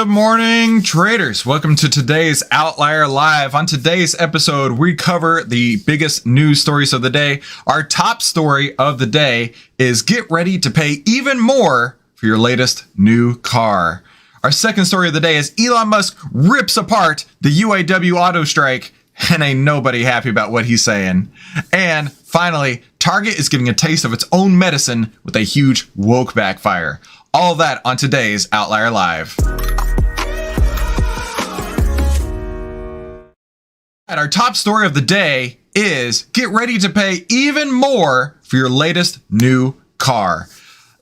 Good morning, traders. Welcome to today's Outlier Live. On today's episode, we cover the biggest news stories of the day. Our top story of the day is get ready to pay even more for your latest new car. Our second story of the day is Elon Musk rips apart the UAW auto strike, and ain't nobody happy about what he's saying. And finally, Target is giving a taste of its own medicine with a huge woke backfire. All that on today's Outlier Live. And our top story of the day is get ready to pay even more for your latest new car.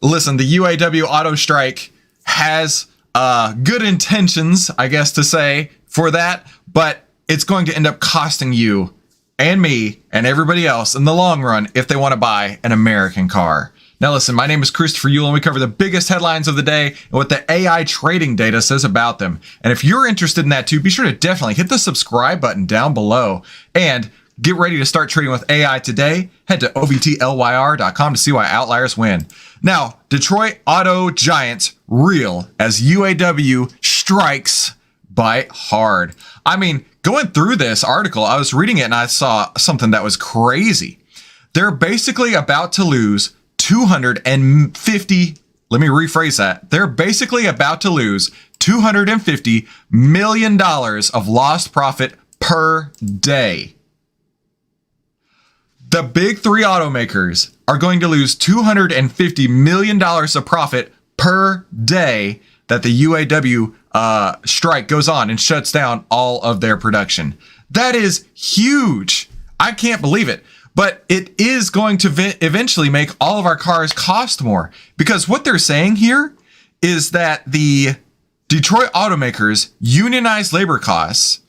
Listen, the UAW auto strike has good intentions, I guess to say, for that, but it's going to end up costing you and me and everybody else in the long run if they want to buy an American car. Now listen, my name is Christopher Yule and we cover the biggest headlines of the day and what the AI trading data says about them. And if you're interested in that too, be sure to definitely hit the subscribe button down below and get ready to start trading with AI today. Head to ovtlyr.com to see why outliers win. Now, Detroit auto giants reel as UAW strikes bite hard. I mean, going through this article, I was reading it and I saw something that was crazy. They're basically about to lose 250, let me rephrase that. They're basically about to lose $250 million of lost profit per day. The big three automakers are going to lose $250 million of profit per day that the UAW strike goes on and shuts down all of their production. That is huge. I can't believe it. But it is going to eventually make all of our cars cost more, because what they're saying here is that the Detroit automakers' unionized labor costs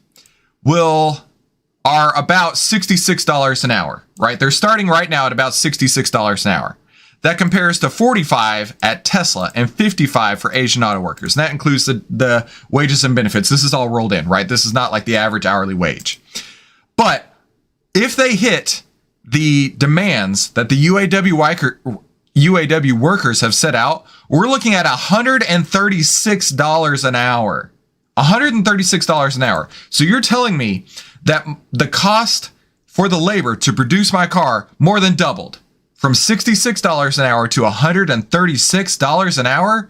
are about $66 an hour, right? They're starting right now at about $66 an hour. That compares to $45 at Tesla and $55 for Asian auto workers. And that includes the wages and benefits. This is all rolled in, right? This is not like the average hourly wage. But if they hit the demands that the UAW workers have set out, we're looking at $136 an hour. $136 an hour. So you're telling me that the cost for the labor to produce my car more than doubled from $66 an hour to $136 an hour?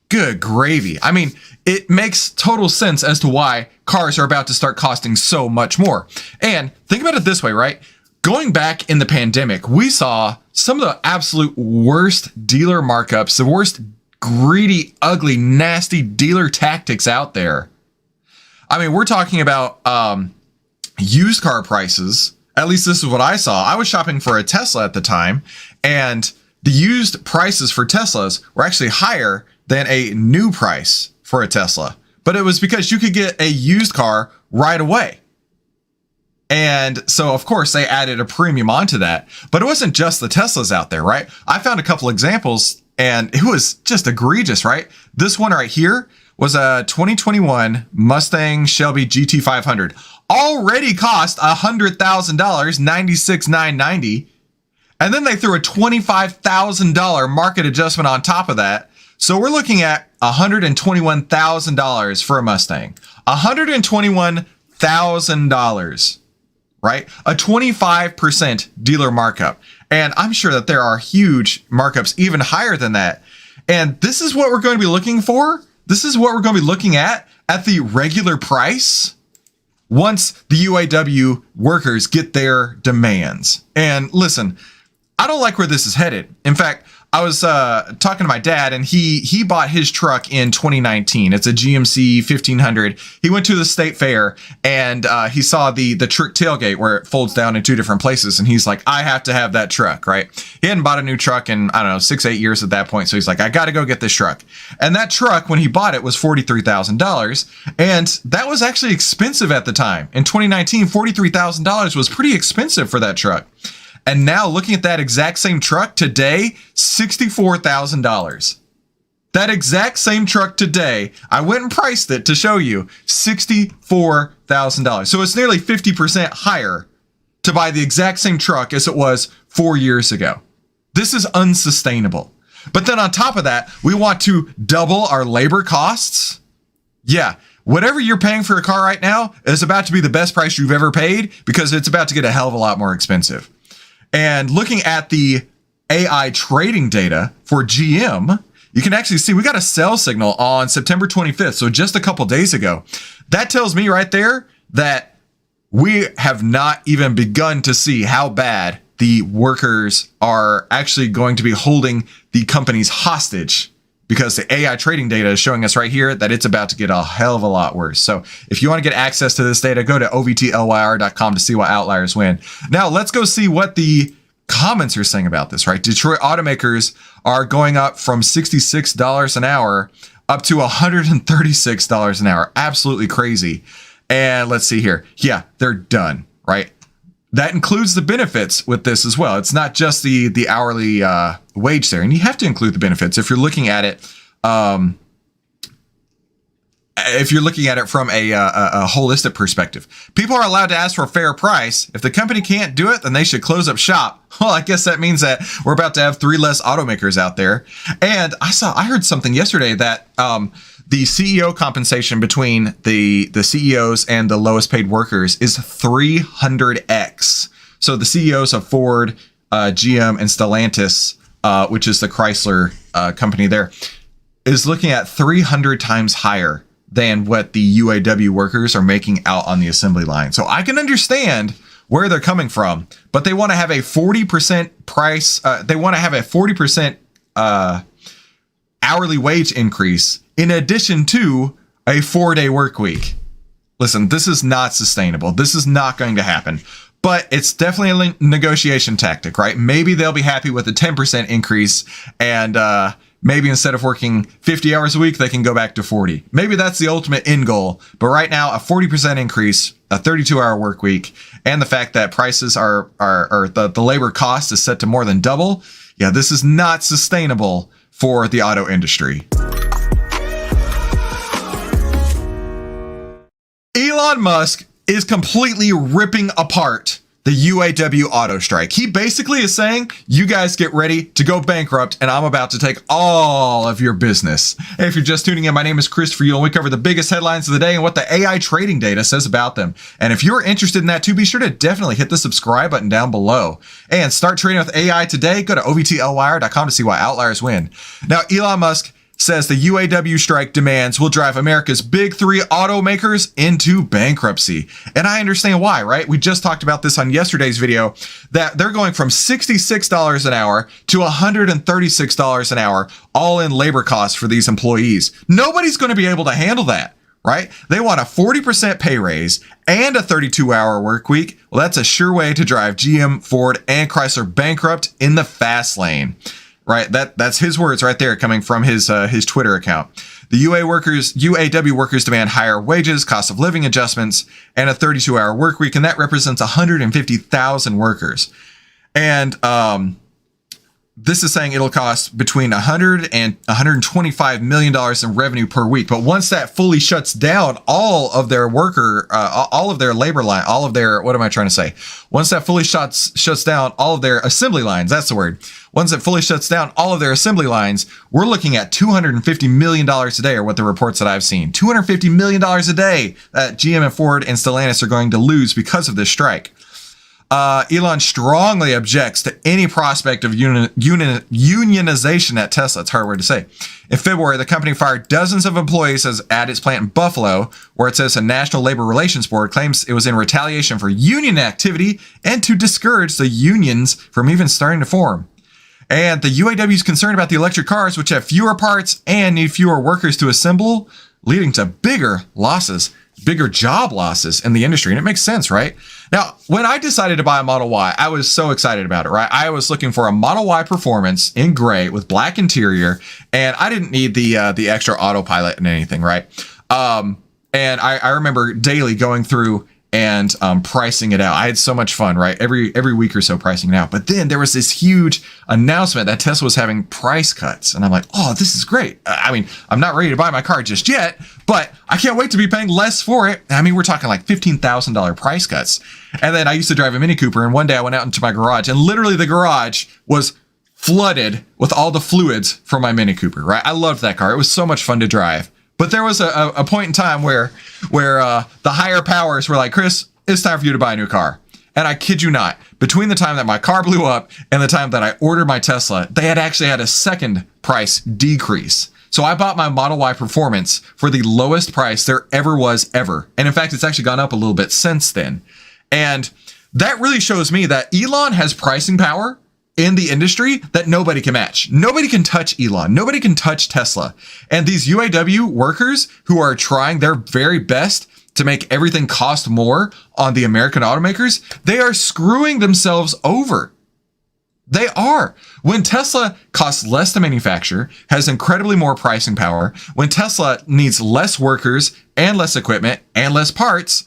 Good gravy. I mean, it makes total sense as to why cars are about to start costing so much more. And think about it this way, right? Going back in the pandemic, we saw some of the absolute worst dealer markups, the worst greedy, ugly, nasty dealer tactics out there. I mean, we're talking about used car prices. At least this is what I saw. I was shopping for a Tesla at the time, and the used prices for Teslas were actually higher than a new price for a Tesla. But it was because you could get a used car right away. And so, of course, they added a premium onto that. But it wasn't just the Teslas out there, right? I found a couple examples, and it was just egregious, right? This one right here was a 2021 Mustang Shelby GT500. Already cost $100,000, $96,990. And then they threw a $25,000 market adjustment on top of that. So we're looking at $121,000 for a Mustang. $121,000. Right? A 25% dealer markup. And I'm sure that there are huge markups even higher than that. And this is what we're going to be looking for. This is what we're going to be looking at the regular price once the UAW workers get their demands. And listen, I don't like where this is headed. In fact, I was talking to my dad, and he bought his truck in 2019. It's a GMC 1500. He went to the state fair, and he saw the trick tailgate where it folds down in two different places. And he's like, I have to have that truck, right? He hadn't bought a new truck in, I don't know, 6-8 years at that point. So he's like, I got to go get this truck. And that truck, when he bought it, was $43,000. And that was actually expensive at the time. In 2019, $43,000 was pretty expensive for that truck. And now looking at that exact same truck today, $64,000. That exact same truck today, I went and priced it to show you, $64,000. So it's nearly 50% higher to buy the exact same truck as it was 4 years ago. This is unsustainable. But then on top of that, we want to double our labor costs. Yeah. Whatever you're paying for a car right now is about to be the best price you've ever paid because it's about to get a hell of a lot more expensive. And looking at the AI trading data for GM, you can actually see we got a sell signal on September 25th. So just a couple days ago. That tells me right there that we have not even begun to see how bad the workers are actually going to be holding the companies hostage, because the AI trading data is showing us right here that it's about to get a hell of a lot worse. So if you want to get access to this data, go to ovtlyr.com to see what outliers win. Now let's go see what the comments are saying about this, right? Detroit automakers are going up from $66 an hour up to $136 an hour. Absolutely crazy. And let's see here. Yeah, they're done, right? That includes the benefits with this as well. It's not just the hourly wage there, and you have to include the benefits if you're looking at it. If you're looking at it from a holistic perspective, people are allowed to ask for a fair price. If the company can't do it, then they should close up shop. Well, I guess that means that we're about to have 3 less automakers out there. And I heard something yesterday that the CEO compensation between the CEOs and the lowest paid workers is 300x. So the CEOs of Ford, GM, and Stellantis, which is the Chrysler company there, is looking at 300 times higher than what the UAW workers are making out on the assembly line. So I can understand where they're coming from, but they want to have a 40% price. They want to have a 40% hourly wage increase in addition to a 4-day work week. Listen, this is not sustainable. This is not going to happen, but it's definitely a negotiation tactic, right? Maybe they'll be happy with a 10% increase, and maybe instead of working 50 hours a week, they can go back to 40. Maybe that's the ultimate end goal. But right now, a 40% increase, a 32-hour work week, and the fact that prices are the labor cost is set to more than double. Yeah, this is not sustainable for the auto industry. Elon Musk is completely ripping apart the UAW auto strike. He basically is saying, you guys get ready to go bankrupt, and I'm about to take all of your business. Hey, if you're just tuning in, my name is Christopher Yule, and we cover the biggest headlines of the day and what the AI trading data says about them. And if you're interested in that too, be sure to definitely hit the subscribe button down below. And start trading with AI today. Go to ovtlyr.com to see why outliers win. Now, Elon Musk says the UAW strike demands will drive America's big 3 automakers into bankruptcy. And I understand why, right? We just talked about this on yesterday's video, that they're going from $66 an hour to $136 an hour, all in labor costs for these employees. Nobody's going to be able to handle that, right? They want a 40% pay raise and a 32-hour work week. Well, that's a sure way to drive GM, Ford, and Chrysler bankrupt in the fast lane. Right, that's his words right there, coming from his Twitter account. The UAW workers demand higher wages, cost of living adjustments, and a 32-hour work week, and that represents 150,000 workers. And this is saying it'll cost between $100 and $125 million in revenue per week. But once that fully shuts down all of their all of their labor line, all of their, what am I trying to say? Once that fully shuts down all of their assembly lines, that's the word. Once it fully shuts down all of their assembly lines, we're looking at $250 million a day, or what the reports that I've seen. $250 million a day that GM and Ford and Stellantis are going to lose because of this strike. Elon strongly objects to any prospect of unionization at Tesla. It's a hard word to say. In February, the company fired dozens of employees at its plant in Buffalo, where it says a National Labor Relations Board claims it was in retaliation for union activity and to discourage the unions from even starting to form. And the UAW is concerned about the electric cars, which have fewer parts and need fewer workers to assemble, leading to bigger job losses in the industry. And it makes sense, right? Now, when I decided to buy a Model Y, I was so excited about it, right? I was looking for a Model Y Performance in gray with black interior, and I didn't need the extra autopilot and anything, right? And I remember daily going through and pricing it out. I had so much fun, right? Every week or so pricing it out. But then there was this huge announcement that Tesla was having price cuts. And I'm like, oh, this is great. I mean, I'm not ready to buy my car just yet, but I can't wait to be paying less for it. I mean, we're talking like $15,000 price cuts. And then I used to drive a Mini Cooper. And one day I went out into my garage, and literally the garage was flooded with all the fluids from my Mini Cooper, right? I loved that car. It was so much fun to drive. But there was a point in time where the higher powers were like, Chris, it's time for you to buy a new car. And I kid you not, between the time that my car blew up and the time that I ordered my Tesla, they had actually had a second price decrease. So I bought my Model Y Performance for the lowest price there ever was ever. And in fact, it's actually gone up a little bit since then. And that really shows me that Elon has pricing power in the industry that nobody can match. Nobody can touch Elon. Nobody can touch Tesla. And these UAW workers who are trying their very best to make everything cost more on the American automakers, they are screwing themselves over. They are. When Tesla costs less to manufacture, has incredibly more pricing power, when Tesla needs less workers and less equipment and less parts,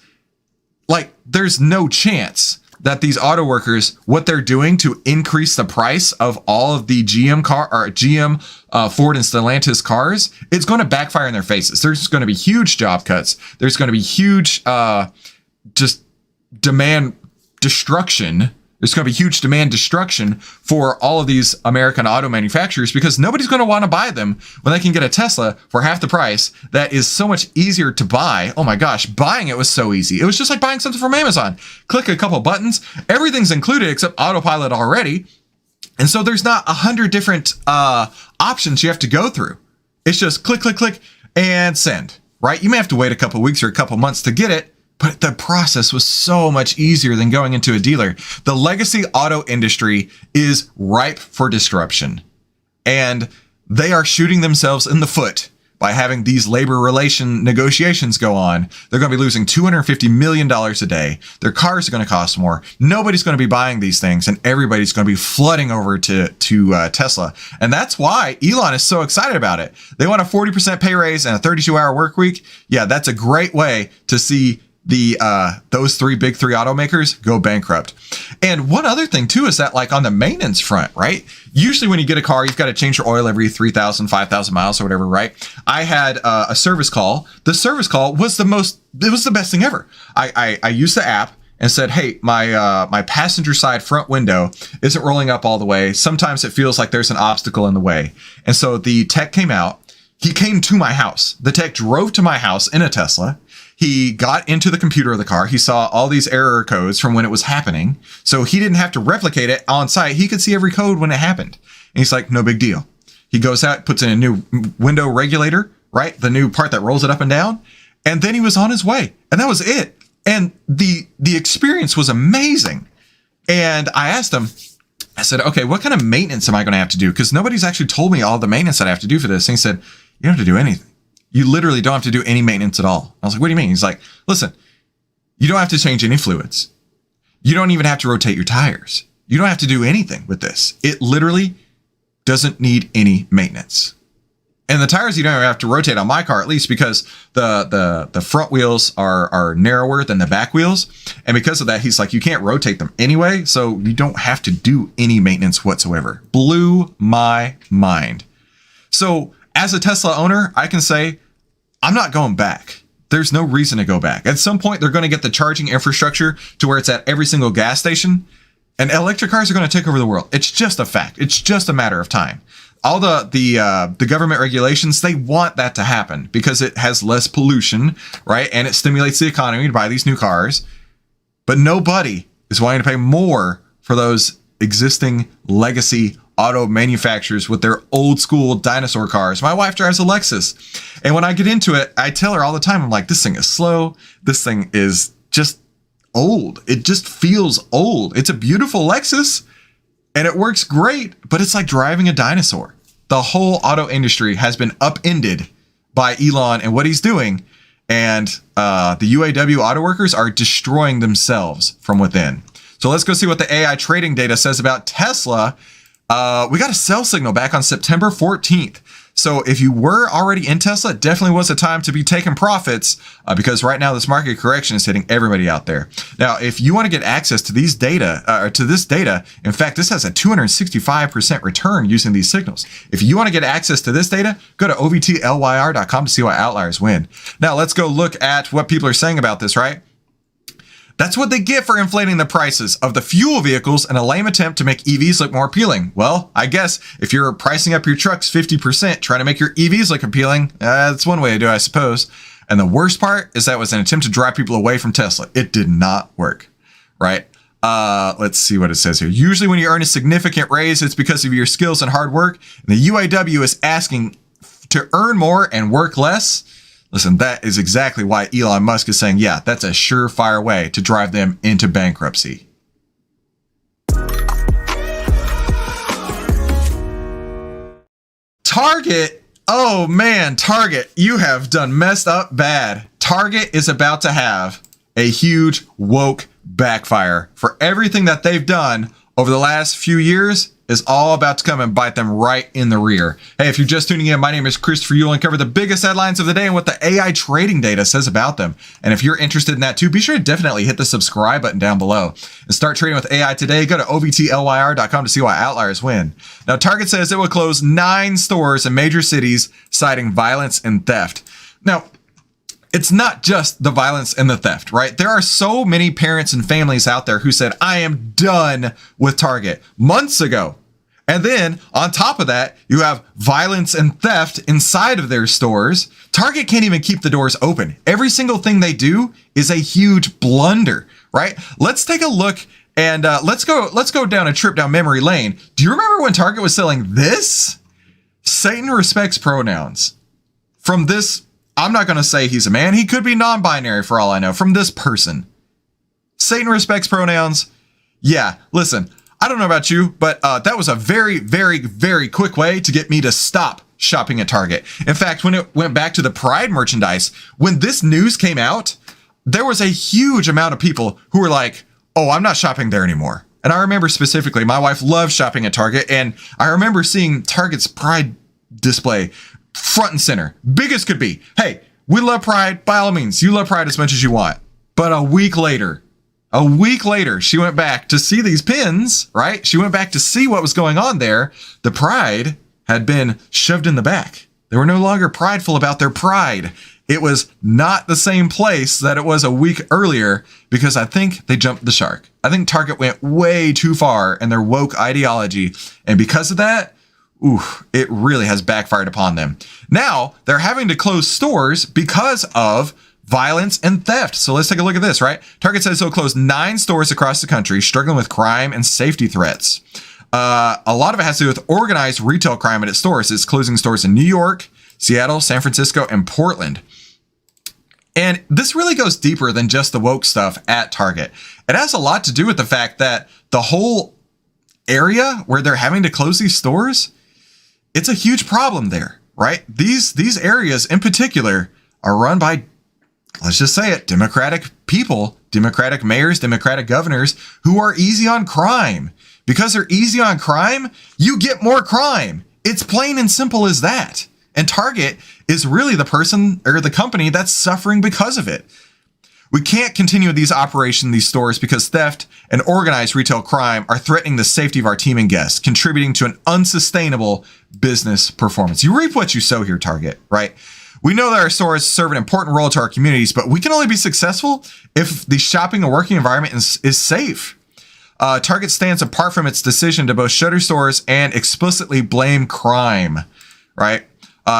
like there's no chance that these auto workers, what they're doing to increase the price of all of the Ford and Stellantis cars, it's going to backfire in their faces. There's going to be huge job cuts. There's going to be huge just demand destruction. There's going to be huge demand destruction for all of these American auto manufacturers because nobody's going to want to buy them when they can get a Tesla for half the price that is so much easier to buy. Oh my gosh, buying it was so easy. It was just like buying something from Amazon. Click a couple buttons, everything's included except autopilot already. And so there's not 100 different options you have to go through. It's just click, click, click, and send, right? You may have to wait a couple weeks or a couple months to get it, but the process was so much easier than going into a dealer. The legacy auto industry is ripe for disruption, and they are shooting themselves in the foot by having these labor relation negotiations go on. They're going to be losing $250 million a day. Their cars are going to cost more. Nobody's going to be buying these things, and everybody's going to be flooding over to Tesla. And that's why Elon is so excited about it. They want a 40% pay raise and a 32-hour work week. Yeah, that's a great way to see those big three automakers go bankrupt. And one other thing too is that, like, on the maintenance front, right? Usually when you get a car, you've got to change your oil every 3,000, 5,000 miles or whatever, right? I had a service call. The service call was it was the best thing ever. I used the app and said, hey, my passenger side front window isn't rolling up all the way. Sometimes it feels like there's an obstacle in the way. And so the tech came out. He came to my house. The tech drove to my house in a Tesla. He got into the computer of the car. He saw all these error codes from when it was happening. So he didn't have to replicate it on site. He could see every code when it happened. And he's like, no big deal. He goes out, puts in a new window regulator, right? The new part that rolls it up and down. And then he was on his way. And that was it. And the experience was amazing. And I asked him, I said, okay, what kind of maintenance am I going to have to do? Because nobody's actually told me all the maintenance that I have to do for this. And he said, you don't have to do anything. You literally don't have to do any maintenance at all. I was like, what do you mean? He's like, listen, you don't have to change any fluids. You don't even have to rotate your tires. You don't have to do anything with this. It literally doesn't need any maintenance. And the tires, you don't have to rotate on my car, at least because the front wheels are narrower than the back wheels. And because of that, he's like, you can't rotate them anyway. So you don't have to do any maintenance whatsoever. Blew my mind. So as a Tesla owner, I can say, I'm not going back. There's no reason to go back. At some point, they're going to get the charging infrastructure to where it's at every single gas station, and electric cars are going to take over the world. It's just a fact. It's just a matter of time. All the government regulations, they want that to happen because it has less pollution, right? And it stimulates the economy to buy these new cars. But nobody is wanting to pay more for those existing legacy auto manufacturers with their old school dinosaur cars. My wife drives a Lexus, and when I get into it, I tell her all the time, I'm like, this thing is slow. This thing is just old. It just feels old. It's a beautiful Lexus and it works great, but it's like driving a dinosaur. The whole auto industry has been upended by Elon and what he's doing. And the UAW auto workers are destroying themselves from within. So let's go see what the AI trading data says about Tesla. We got a sell signal back on September 14th. So if you were already in Tesla, it definitely was a time to be taking profits because right now this market correction is hitting everybody out there. Now, if you want to get access to these data, in fact, this has a 265% return using these signals. If you want to get access to this data, go to ovtlyr.com to see why outliers win. Now, let's go look at what people are saying about this, right? That's what they get for inflating the prices of the fuel vehicles in a lame attempt to make EVs look more appealing. Well, I guess if you're pricing up your trucks 50%, trying to make your EVs look appealing, that's one way to do it, I suppose. And the worst part is that was an attempt to drive people away from Tesla. It did not work, right? Let's see what it says here. Usually when you earn a significant raise, it's because of your skills and hard work. And the UAW is asking to earn more and work less. Listen, that is exactly why Elon Musk is saying, yeah, that's a surefire way to drive them into bankruptcy. Target. Oh man, Target, you have done messed up bad. Target is about to have a huge woke backfire for everything that they've done over the last few years is all about to come and bite them right in the rear. Hey, if you're just tuning in, my name is Christopher Yule and cover the biggest headlines of the day and what the AI trading data says about them. And if you're interested in that too, be sure to definitely hit the subscribe button down below and start trading with AI today. Go to ovtlyr.com to see why outliers win. Now, Target says it will close 9 stores in major cities, citing violence and theft. Now, it's not just the violence and the theft, right? There are so many parents and families out there who said, I am done with Target months ago. And then on top of that, you have violence and theft inside of their stores. Target can't even keep the doors open. Every single thing they do is a huge blunder, right? Let's take a look and let's go down a trip down memory lane. Do you remember when Target was selling this? Satan respects pronouns. From this, I'm not going to say he's a man. He could be non-binary for all I know. From this person. Satan respects pronouns. Yeah, listen, I don't know about you, but that was a very, very, very quick way to get me to stop shopping at Target. In fact, when it went back to the Pride merchandise, when this news came out, there was a huge amount of people who were like, oh, I'm not shopping there anymore. And I remember specifically, my wife loves shopping at Target, and I remember seeing Target's Pride display front and center, big as could be. Hey, we love Pride. By all means, you love Pride as much as you want. But a week later, she went back to see these pins, right? She went back to see what was going on there. The Pride had been shoved in the back. They were no longer prideful about their pride. It was not the same place that it was a week earlier because I think they jumped the shark. I think Target went way too far in their woke ideology. And because of that, it really has backfired upon them. Now they're having to close stores because of violence and theft. So let's take a look at this, right? Target says it'll close 9 stores across the country, struggling with crime and safety threats. A lot of it has to do with organized retail crime at its stores. It's closing stores in New York, Seattle, San Francisco, and Portland. And this really goes deeper than just the woke stuff at Target. It has a lot to do with the fact that the whole area where they're having to close these stores, it's a huge problem there, right? These areas in particular are run by, let's just say it, Democratic people, Democratic mayors, Democratic governors who are easy on crime. Because they're easy on crime, you get more crime. It's plain and simple as that. And Target is really the person or the company that's suffering because of it. We can't continue these operations in these stores because theft and organized retail crime are threatening the safety of our team and guests, contributing to an unsustainable business performance. You reap what you sow here, Target, right? We know that our stores serve an important role to our communities, but we can only be successful if the shopping and working environment is safe. Target stands apart from its decision to both shutter stores and explicitly blame crime, right?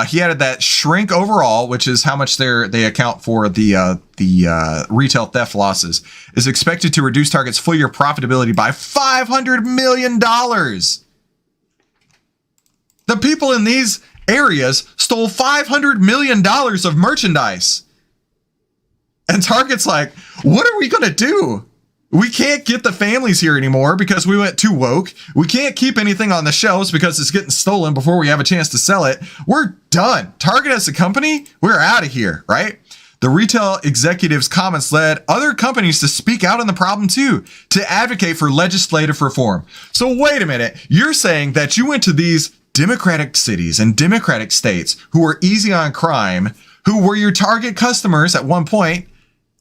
He added that shrink overall, which is how much they account for the retail theft losses, is expected to reduce Target's full year profitability by $500 million. The people in these areas stole $500 million of merchandise. And Target's like, what are we going to do? We can't get the families here anymore because we went too woke. We can't keep anything on the shelves because it's getting stolen before we have a chance to sell it. We're done. Target as a company, we're out of here, right? The retail executives' comments led other companies to speak out on the problem too, to advocate for legislative reform. So wait a minute, you're saying that you went to these Democratic cities and Democratic states who were easy on crime, who were your target customers at one point,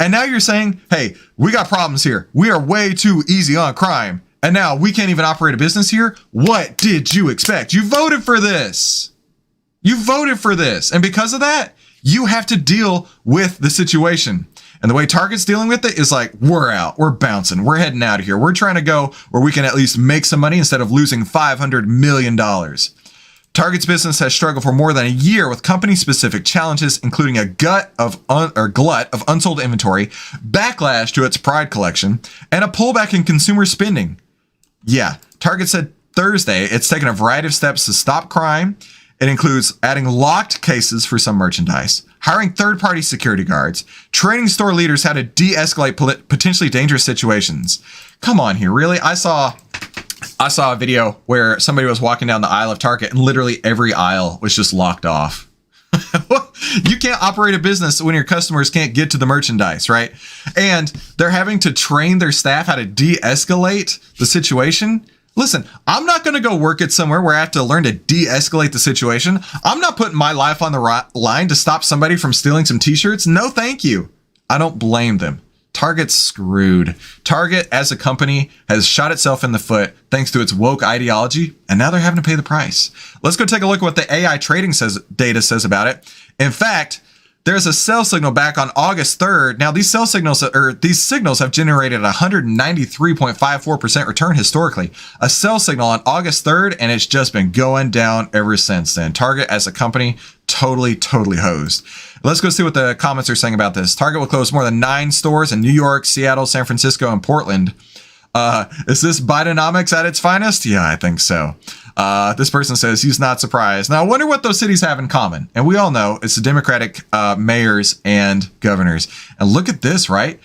and now you're saying, hey, we got problems here. We are way too easy on crime. And now we can't even operate a business here? What did you expect? You voted for this. You voted for this. And because of that, you have to deal with the situation. And the way Target's dealing with it is like, we're out, we're bouncing, we're heading out of here. We're trying to go where we can at least make some money instead of losing $500 million. Target's business has struggled for more than a year with company-specific challenges, including a glut of unsold inventory, backlash to its Pride collection, and a pullback in consumer spending. Yeah, Target said Thursday it's taken a variety of steps to stop crime. It includes adding locked cases for some merchandise, hiring third-party security guards, training store leaders how to de-escalate potentially dangerous situations. Come on here, really? I saw a video where somebody was walking down the aisle of Target and literally every aisle was just locked off. You can't operate a business when your customers can't get to the merchandise, right? And they're having to train their staff how to de-escalate the situation. Listen, I'm not going to go work at somewhere where I have to learn to de-escalate the situation. I'm not putting my life on the line to stop somebody from stealing some t-shirts. No, thank you. I don't blame them. Target's screwed. Target as a company has shot itself in the foot thanks to its woke ideology, and now they're having to pay the price. Let's go take a look at what the AI trading data says about it. In fact, there's a sell signal back on August 3rd. Now, these signals have generated a 193.54% return historically. A sell signal on August 3rd, and it's just been going down ever since then. Target as a company, totally hosed. Let's go see what the comments are saying about this. Target will close more than 9 stores in New York, Seattle, San Francisco, and Portland. Is this Bidenomics at its finest? Yeah, I think so. This person says he's not surprised. Now, I wonder what those cities have in common. And we all know it's the Democratic mayors and governors. And look at this, right?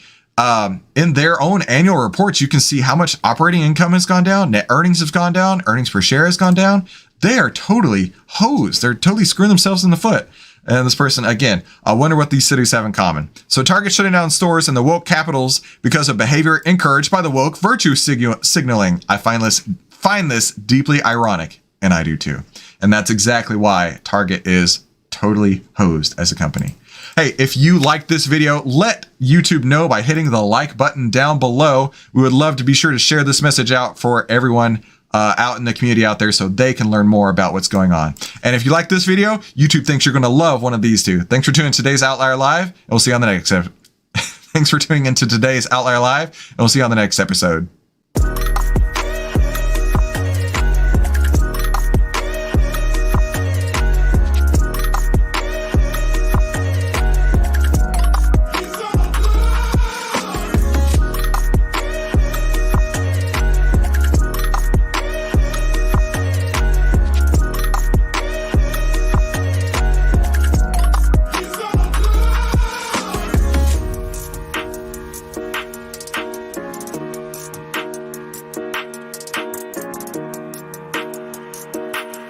In their own annual reports, you can see how much operating income has gone down, net earnings have gone down, earnings per share has gone down. They are totally hosed. They're totally screwing themselves in the foot. And this person, again, I wonder what these cities have in common. So Target shutting down stores in the woke capitals because of behavior encouraged by the woke virtue signaling. I find this deeply ironic, and I do too. And that's exactly why Target is totally hosed as a company. Hey, if you liked this video, let YouTube know by hitting the like button down below. We would love to be sure to share this message out for everyone out in the community out there so they can learn more about what's going on. And if you like this video, YouTube thinks you're going to love one of these two. Thanks for tuning in to today's Outlier Live, and we'll see you on the next episode. Thanks for tuning into today's Outlier Live, and we'll see you on the next episode.